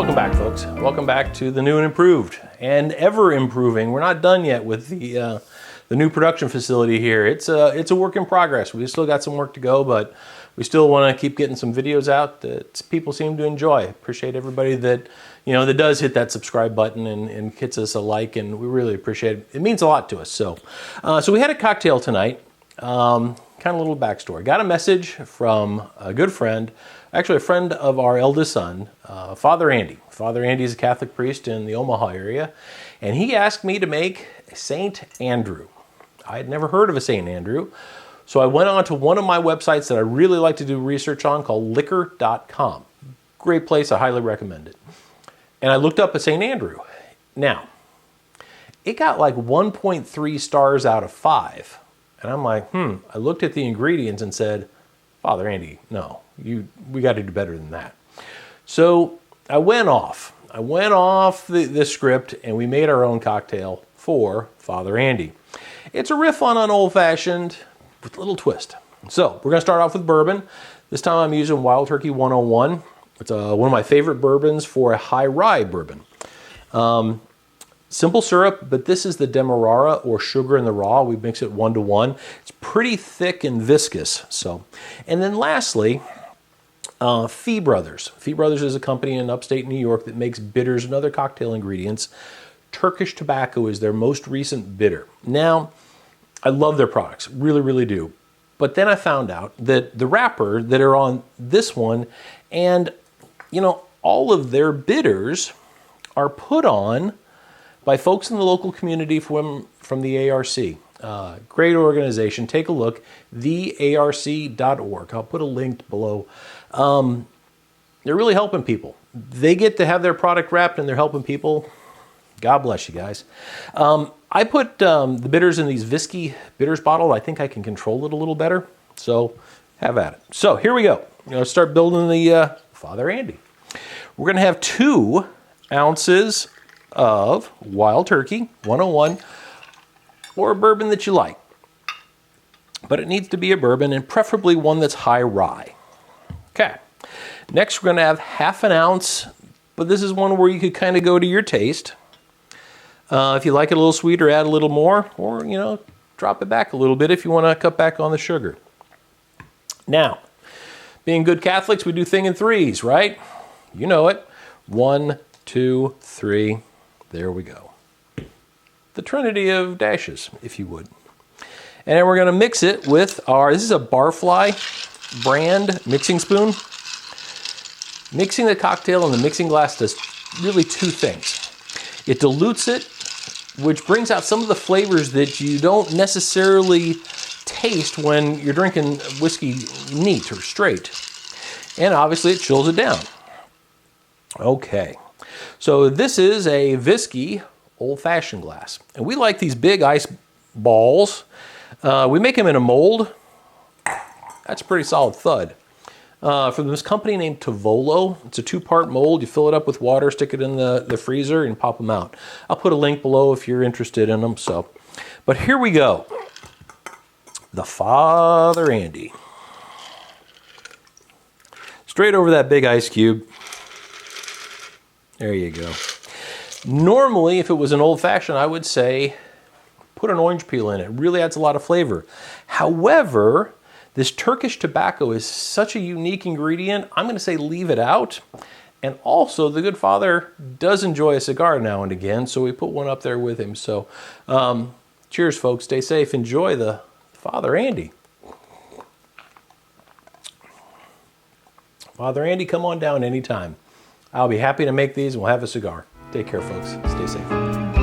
Welcome back, folks. Welcome back to the new and improved and ever improving. We're not done yet with the new production facility here. It's a work in progress. We've still got some work to go, but we still want to keep getting some videos out that people seem to enjoy. Appreciate everybody that that does hit that subscribe button and hits us a like, and we really appreciate it. It means a lot to us. So we had a cocktail tonight. Kind of a little backstory. Got a message from a good friend, actually a friend of our eldest son, Father Andy. Father Andy is a Catholic priest in the Omaha area, and he asked me to make a St. Andrew. I had never heard of a St. Andrew, so I went on to one of my websites that I really like to do research on called liquor.com. Great place, I highly recommend it. And I looked up a St. Andrew. Now, it got like 1.3 stars out of 5. And I'm like, I looked at the ingredients and said, Father Andy, no, we got to do better than that. So I went off the script, and we made our own cocktail for Father Andy. It's a riff on an old-fashioned with a little twist. So we're going to start off with bourbon. This time I'm using Wild Turkey 101. It's one of my favorite bourbons for a high rye bourbon. Simple syrup, but this is the Demerara, or sugar in the raw. We mix it 1-to-1. It's pretty thick and viscous. And then lastly, Fee Brothers. Fee Brothers is a company in upstate New York that makes bitters and other cocktail ingredients. Turkish tobacco is their most recent bitter. Now, I love their products, really, really do. But then I found out that the wrapper that are on this one, and all of their bitters are put on by folks in the local community from the ARC. Great organization. Take a look, thearc.org. I'll put a link below. They're really helping people. They get to have their product wrapped, and they're helping people. God bless you guys. I put the bitters in these Whiskey bitters bottle. I think I can control it a little better. So have at it. So here we go. Let's start building the Father Andy. We're going to have 2 ounces of Wild Turkey 101, or a bourbon that you like. But it needs to be a bourbon, and preferably one that's high rye. Okay. Next, we're going to have ½ ounce, but this is one where you could kind of go to your taste. If you like it a little sweeter, add a little more, or, drop it back a little bit if you want to cut back on the sugar. Now, being good Catholics, we do things in 3s, right? You know it. 1, 2, 3. There we go. The Trinity of dashes, if you would. And then we're going to mix it with this is a Barfly brand mixing spoon. Mixing the cocktail in the mixing glass does really 2 things. It dilutes it, which brings out some of the flavors that you don't necessarily taste when you're drinking whiskey neat or straight. And obviously it chills it down. Okay. So this is a Whiskey old-fashioned glass. And we like these big ice balls. We make them in a mold. That's a pretty solid thud. From this company named Tavolo. It's a 2-part mold. You fill it up with water, stick it in the freezer, and pop them out. I'll put a link below if you're interested in them. But here we go. The Father Andy. Straight over that big ice cube. There you go. Normally, if it was an old-fashioned, I would say put an orange peel in it. It really adds a lot of flavor. However, this Turkish tobacco is such a unique ingredient, I'm going to say leave it out. And also, the good Father does enjoy a cigar now and again, so we put one up there with him. So, cheers, folks. Stay safe. Enjoy the Father Andy. Father Andy, come on down anytime. I'll be happy to make these, and we'll have a cigar. Take care, folks. Stay safe.